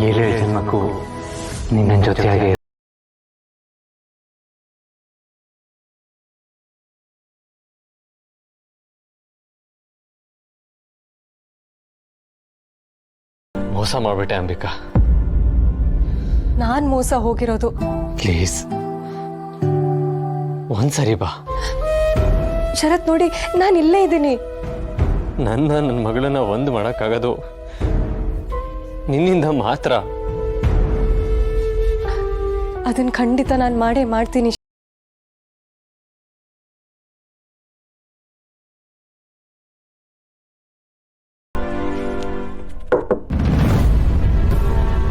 ಏಳೇಳು ಜನ್ಮಕ್ಕೂ ನಿನ್ನ ಜೊತೆಯಾಗಿ ಮೋಸ ಮಾಡ್ಬಿಟ್ಟೆ ಅಂಬಿಕಾ. ನಾನ್ ಮೋಸ ಹೋಗಿರೋದು. ಪ್ಲೀಸ್ ಒಂದ್ಸರಿ ಬಾ. ಶರತ್ ನೋಡಿ, ನಾನು ಇಲ್ಲೇ ಇದ್ದೀನಿ. ನನ್ನ ಮಗಳನ್ನ ಒಂದು ಮಾಡೋಕ್ಕಾಗೋದು ನಿನ್ನಿಂದ ಮಾತ್ರ. ಅದನ್ನ ಖಂಡಿತ ನಾನು ಮಾಡೇ ಮಾಡ್ತೀನಿ.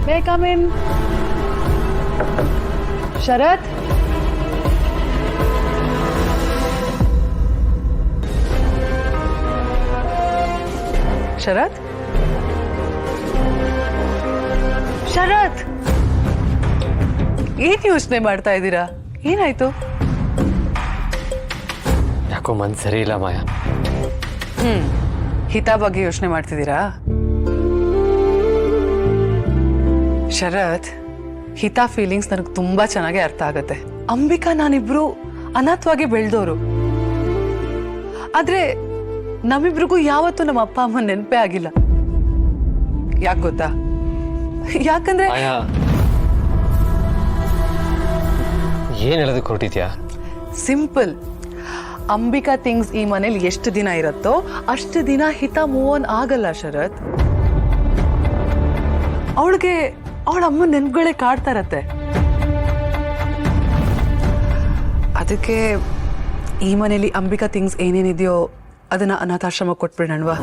May I come in? Sharat? ಶರತ್? ಶರತ್, ಏನ್ ಯೋಚನೆ ಮಾಡ್ತಾ ಇದ್ದೀರಾ? ಏನಾಯ್ತು? ಯಾಕೋ ಮನ್ ಸರಿ ಇಲ್ಲ ಮಾಯಾ. ಹಿತ ಬಗ್ಗೆ ಯೋಚನೆ ಮಾಡ್ತಿದ್ದೀರಾ? ಶರತ್, ಹಿತಾ ಫೀಲಿಂಗ್ಸ್ ನನಗೆ ತುಂಬಾ ಚೆನ್ನಾಗಿ ಅರ್ಥ ಆಗತ್ತೆ. ಅಂಬಿಕಾ ನಾನಿಬ್ರು ಅನಾಥವಾಗಿ ಬೆಳೆದವರು. ಆದ್ರೆ ನಮ್ಮಿಬ್ರಿಗೂ ಯಾವತ್ತೂ ನಮ್ಮ ಅಪ್ಪ ಅಮ್ಮ ನೆನಪೇ ಆಗಿಲ್ಲ. ಯಾಕೆ ಗೊತ್ತಾ? ಯಾಕಂದ್ರೆ ಏನ್ ಹೇಳೋದಕ್ಕೆ ಹೊರಟಿದ್ಯಾ? ಸಿಂಪಲ್. ಅಂಬಿಕಾ ಥಿಂಗ್ಸ್ ಈ ಮನೇಲಿ ಎಷ್ಟು ದಿನ ಇರುತ್ತೋ ಅಷ್ಟು ದಿನ ಹಿತ ಮೂವ್ ಆನ್ ಆಗಲ್ಲ ಶರತ್. ಅವಳಿಗೆ ಅವಳ ಅಮ್ಮ ನೆನಪುಗಳೇ ಕಾಡ್ತಾ ಇರತ್ತೆ. ಅದಕ್ಕೆ ಈ ಮನೇಲಿ ಅಂಬಿಕಾ ಥಿಂಗ್ಸ್ ಏನೇನಿದೆಯೋ ಅದನ್ನ ಅನಾಥಾಶ್ರಮ ಕೊಟ್ಬಿಡೋಣವಾ?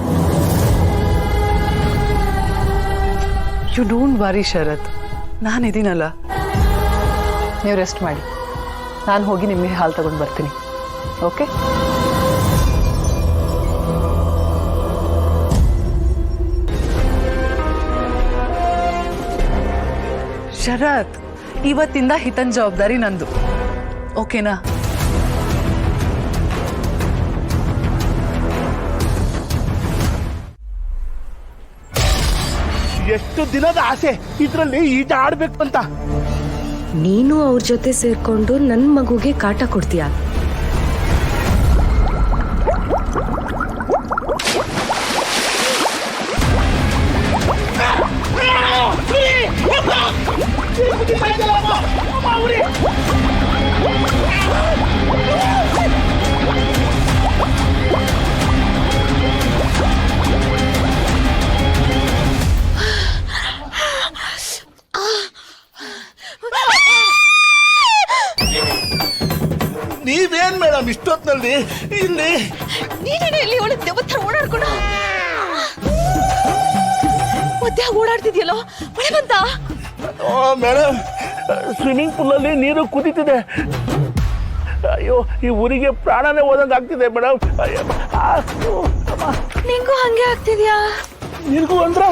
ಯು ಡೋಂಟ್ ವರಿ ಶರತ್, ನಾನಿದ್ದೀನಲ್ಲ. ನೀವು ರೆಸ್ಟ್ ಮಾಡಿ, ನಾನು ಹೋಗಿ ನಿಮಗೆ ಹಾಲು ತಗೊಂಡು ಬರ್ತೀನಿ. ಓಕೆ? ಶರತ್, ಇವತ್ತಿಂದ ಹಿತನ್ ಜವಾಬ್ದಾರಿ ನಂದು. ಓಕೆನಾ? ಎಷ್ಟು ದಿನದ ಆಸೆ ಇದ್ರಲ್ಲಿ ಈಟ ಆಡ್ಬೇಕು ಅಂತ. ನೀನು ಅವ್ರ ಜೊತೆ ಸೇರ್ಕೊಂಡು ನನ್ ಮಗುಗೆ ಕಾಟ ಕೊಡ್ತೀಯ. ನೀವೇನ್ ಮೇಡಮ್ ಇಷ್ಟೊತ್ತಿನಲ್ಲಿ ಇಲ್ಲಿ? ನೀನೇನೆ ಇಲ್ಲಿ ಒಳಗೆ ದೇವತ್ರ ಓಡಾಡ್ಕೊಂಡು ಮಧ್ಯ ಓಡಾಡ್ತಿದ್ಯಲ್ಲೋ, ಮಳೆ ಬಂತ? ಮೇಡಮ್, ಸ್ವಿಮ್ಮಿಂಗ್ ಪೂಲ್ ಅಲ್ಲಿ ನೀರು ಕುದೀತಿದೆ. ಅಯ್ಯೋ, ಈ ಊರಿಗೆ ಪ್ರಾಣನೇ ಹೋದಂಗೆ ಆಗ್ತಿದೆ ಮೇಡಮ್. ನಿಂಗೂ ಹಂಗೆ ಆಗ್ತಿದ್ಯಾ? ನಿನ್ಗೂ ಅಂದ್ರೆ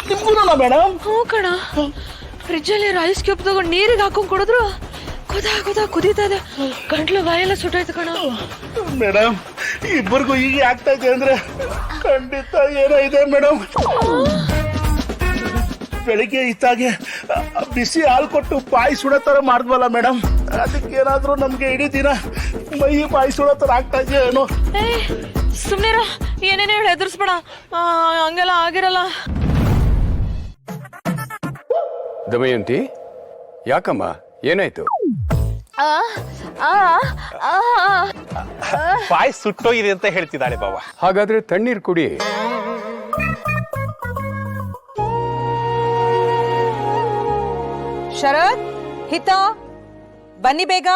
ನಿಮ್ಗೂನಲ್ಲ ಮೇಡಮ್? ಹ್ಞೂ ಕಣ. ಫ್ರಿಜ್ ಅಲ್ಲಿ ರೈಸ್ ಕ್ಯೂಬ್ ತಗೊಂಡು ನೀರಿಗೆ ಹಾಕೊಂಡ್ ಕೊಡಿದ್ರು ಕುದೀತಾ ಇದೆ. ಗಂಟ್ಲು ಬಾಯೆಲ್ಲ ಸುಟ್ಟಾಯ್ತು ಕಣ. ಮೇಡಮ್, ಇಬ್ಬರಿಗೂ ಹೀಗೆ ಆಗ್ತಾ ಇದೆ ಅಂದ್ರೆ ಖಂಡಿತ ಏನೋ ಇದೆ ಮೇಡಮ್. ಬೆಳಿಗ್ಗೆ ಇತ್ತಾಗೆ ಬಿಸಿ ಹಾಲು ಕೊಟ್ಟು ಬಾಯಿ ಸುಡೋ ಥರ ಮಾಡಿದ್ವಲ್ಲ ಮೇಡಮ್, ಅದಕ್ಕೆ ಏನಾದರೂ ನಮಗೆ ಇಡೀ ದಿನ ಮೈ ಬಾಯಿ ಸುಡೋ ಥರ ಆಗ್ತಾ ಇದೆಯೋ ಏನೋ. ಸುಮ್ನೆರ, ಏನೇನು ಹೇಳಿ ಹೆದರ್ಸ್ಬೇಡ, ಹಂಗೆಲ್ಲ ಆಗಿರಲ್ಲ. ದಮಯಂತಿ, ಯಾಕಮ್ಮ, ಏನಾಯ್ತು? ಬಾಯಿ ಸುಟ್ಟೋಗಿದೆ ಅಂತ ಹೇಳ್ತಿದ್ದಾಳೆ ಬಾವ. ಹಾಗಾದ್ರೆ ತಣ್ಣೀರು ಕುಡಿ. ಶರತ್, ಹಿತ, ಬನ್ನಿ ಬೇಗ.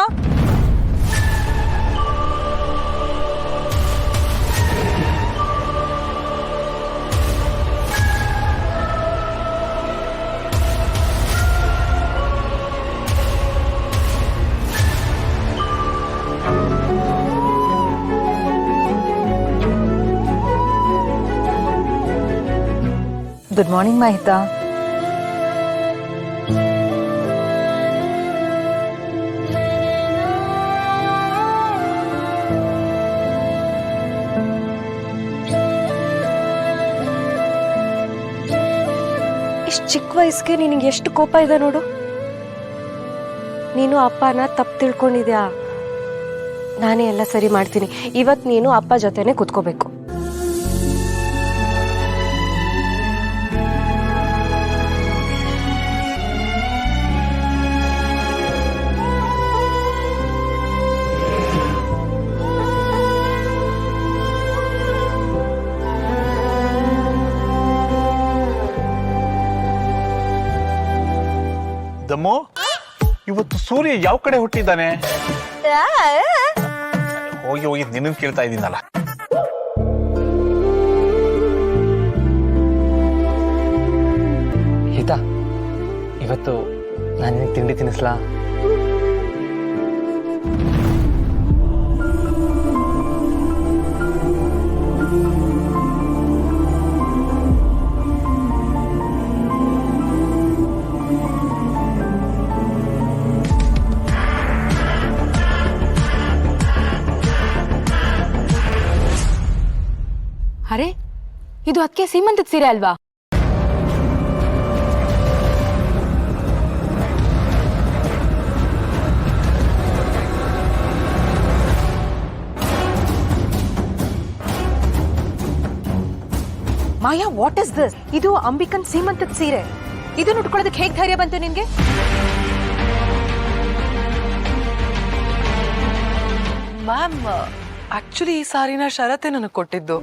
Good morning Mahita. ಇಷ್ಟು ಚಿಕ್ಕ ವಯಸ್ಸಿಗೆ ನಿನಗೆ ಎಷ್ಟು ಕೋಪ ಇದೆ ನೋಡು. ನೀನು ಅಪ್ಪನ ತಪ್ಪು ತಿಳ್ಕೊಂಡಿದ್ಯಾ. ನಾನೇ ಎಲ್ಲ ಸರಿ ಮಾಡ್ತೀನಿ. ಇವತ್ತು ನೀನು ಅಪ್ಪ ಜೊತೆನೆ ಕುತ್ಕೋಬೇಕು. ದಮ್ಮು, ಇವತ್ತು ಸೂರ್ಯ ಯಾವ ಕಡೆ ಹುಟ್ಟಿದ್ದಾನೆ? ಹೋಗಿ ಹೋಗಿ ನಿನ್ನ ಕೇಳ್ತಾ ಇದ್ದೀನಲ್ಲ. ಹಿತಾ, ಇವತ್ತು ನಾನು ನಿನಗೆ ತಿಂಡಿ ತಿನ್ನಿಸ್ಲಾ? ಅರೆ, ಇದು ಅದಕ್ಕೆ ಸೀಮಂತದ ಸೀರೆ ಅಲ್ವಾ? ಮಾಯಾ, ವಾಟ್ ಇಸ್ ದಿಸ್? ಇದು ಅಂಬಿಕನ್ ಸೀಮಂತದ ಸೀರೆ. ಇದನ್ನ ಉಟ್ಕೊಳ್ಳೋದಕ್ಕೆ ಹೇಗೆ ಧೈರ್ಯ ಬಂತು ನಿನ್ಗೆ? ಮ್ಯಾಮ್, ಆಕ್ಚುಲಿ ಈ ಸಾರಿನ ಶರತೆ ನನಗೆ ಕೊಟ್ಟಿದ್ದು.